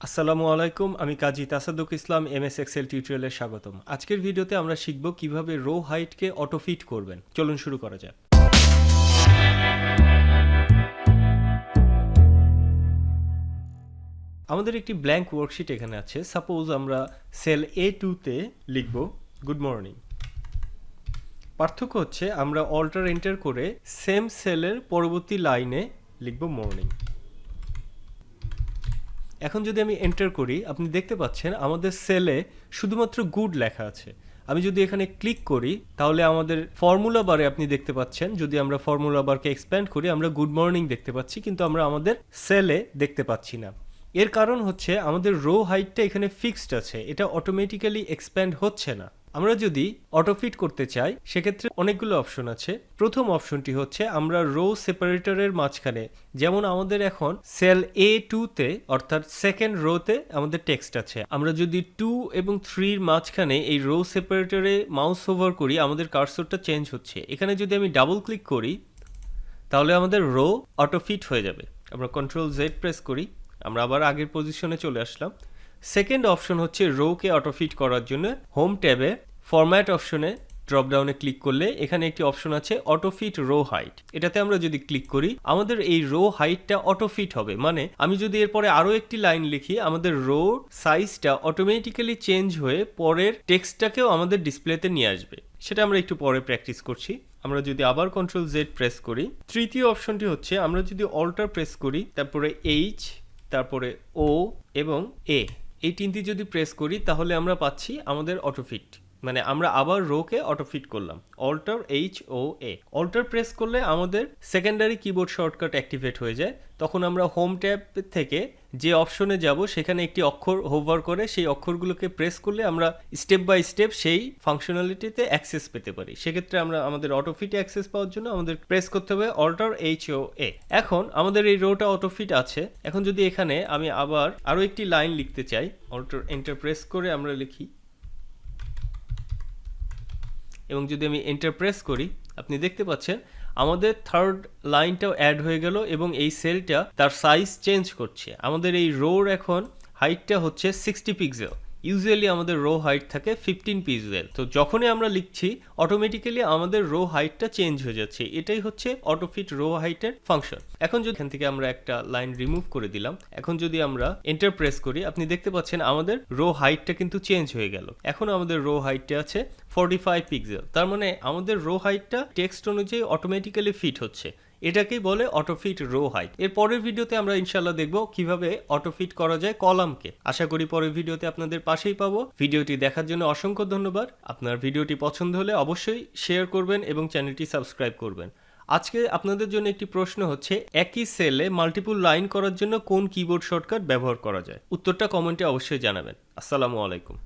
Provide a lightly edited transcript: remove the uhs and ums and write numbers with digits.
আসসালামু আলাইকুম, আমি কাজী তাসাদুক ইসলাম এমএস এক্সেল টিউটোরিয়ালে স্বাগতম। আজকের ভিডিওতে আমরা শিখব কিভাবে রো হাইটকে অটোফিট করবেন। চলুন শুরু করা যাক। আমাদের একটি ব্ল্যাঙ্ক ওয়ার্কশিট এখানে আছে। সাপোজ আমরা সেল A2-তে লিখব গুড মর্নিং। পার্থক্য হচ্ছে আমরা অল্টার এন্টার করে সেম সেলের পরবর্তী লাইনে লিখব মর্নিং। এখন যদি আমি এন্টার করি, আপনি দেখতে পাচ্ছেন আমাদের সেলে শুধুমাত্র গুড লেখা আছে। আমি যদি এখানে ক্লিক করি তাহলে আমাদের ফর্মুলা বারে আপনি দেখতে পাচ্ছেন, যদি আমরা ফর্মুলা বারকে এক্সপ্যান্ড করি আমরা গুড মর্নিং দেখতে পাচ্ছি, কিন্তু আমরা আমাদের সেলে দেখতে পাচ্ছি না। এর কারণ হচ্ছে আমাদের রো হাইটটা এখানে ফিক্সড আছে, এটা অটোমেটিক্যালি এক্সপ্যান্ড হচ্ছে না। আমরা যদি অটোফিট করতে চাই সেক্ষেত্রে অনেকগুলো অপশন আছে। প্রথম অপশনটি হচ্ছে আমরা রো সেপারেটরের মাঝখানে, যেমন আমাদের এখন সেল A2-তে অর্থাৎ সেকেন্ড রোতে আমাদের টেক্সট আছে, আমরা যদি 2 এবং 3-র মাঝখানে এই রো সেপারেটরে মাউস ওভার করি আমাদের কার্সরটা চেঞ্জ হচ্ছে। এখানে যদি আমি ডাবল ক্লিক করি তাহলে আমাদের রো অটোফিট হয়ে যাবে। আমরা Ctrl+Z প্রেস করি, আমরা আবার আগের পজিশনে চলে আসলাম। সেকেন্ড অপশন হচ্ছে রোকে অটোফিট করার জন্য হোম ট্যাবে ফরম্যাট অপশনে ড্রপডাউনে ক্লিক করলে এখানে একটি অপশন আছে অটোফিট রো হাইট। এটাতে আমরা যদি ক্লিক করি আমাদের এই রো হাইটটা অটোফিট হবে, মানে আমি যদি এরপরে আরও একটি লাইন লিখি আমাদের রো সাইজটা অটোমেটিক্যালি চেঞ্জ হয়ে পরের টেক্সটটাকেও আমাদের ডিসপ্লেতে নিয়ে আসবে। সেটা আমরা একটু পরে প্র্যাকটিস করছি। আমরা যদি আবার Ctrl+Z প্রেস করি, তৃতীয় অপশনটি হচ্ছে আমরা যদি অল্টার প্রেস করি তারপরে H তারপরে O এবং A, এই তিনটি যদি প্রেস করি তাহলে আমরা পাচ্ছি আমাদের অটোফিট, মানে আমরা আবার রোকে অটোফিট করলাম। অল্টার HOA, অল্টার প্রেস করলে আমাদের সেকেন্ডারি কিবোর্ড শর্টকাট অ্যাক্টিভেট হয়ে যায়। তখন আমরা হোম ট্যাব থেকে যে অপশনে যাব সেখানে একটি অক্ষর হোভার করে সেই অক্ষরগুলোকে প্রেস করলে আমরা স্টেপ বাই স্টেপ সেই ফাংশনালিটিতে অ্যাক্সেস পেতে পারি। সেক্ষেত্রে আমরা আমাদের অটোফিটে অ্যাক্সেস পাওয়ার জন্য আমাদের প্রেস করতে হবে অল্টার HOA। এখন আমাদের এই রোটা অটোফিট আছে। এখন যদি এখানে আমি আবার আরও একটি লাইন লিখতে চাই, অল্টার এন্টার প্রেস করে আমরা লিখি এবং যদি আমি এন্টার প্রেস করি আপনি দেখতে পাচ্ছেন আমাদের থার্ড লাইনটাও অ্যাড হয়ে গেল এবং এই সেলটা তার সাইজ চেঞ্জ করছে। আমাদের এই রোর এখন হাইটটা হচ্ছে 60 পিক্সেল। ইউজুয়ালি আমাদের রো হাইট থাকে 15 পিক্সেল। তো যখনই আমরা লিখছি অটোমেটিক্যালি আমাদের রো হাইটটা চেঞ্জ হয়ে যাচ্ছে। এটাই হচ্ছে অটোফিট রো হাইটের ফাংশন। এখন যদি এখান থেকে আমরা একটা লাইন রিমুভ করে দিলাম, এখন যদি আমরা এন্টার প্রেস করি আপনি দেখতে পাচ্ছেন আমাদের রো হাইটটা কিন্তু চেঞ্জ হয়ে গেল। এখন আমাদের রো হাইটটা আছে 45 পিক্সেল। তার মানে আমাদের রো হাইটটা টেক্সট অনুযায়ী অটোমেটিক্যালি ফিট হচ্ছে। এটাকেই বলে অটোফিট রো হাইট। এর পরের ভিডিওতে আমরা ইনশাআল্লাহ দেখব কিভাবে অটোফিট করা যায় কলামকে। আশা করি পরের ভিডিওতে আপনাদের পাশেই পাবো। ভিডিওটি দেখার জন্য অসংখ্য ধন্যবাদ। আপনার ভিডিওটি পছন্দ হলে অবশ্যই শেয়ার করবেন এবং চ্যানেলটি সাবস্ক্রাইব করবেন। আজকে আপনাদের জন্য একটি প্রশ্ন হচ্ছে একই সেলে মাল্টিপল লাইন করার জন্য কোন কিবোর্ড শর্টকাট ব্যবহার করা যায়। উত্তরটা কমেন্টে অবশ্যই জানাবেন। আসসালামু আলাইকুম।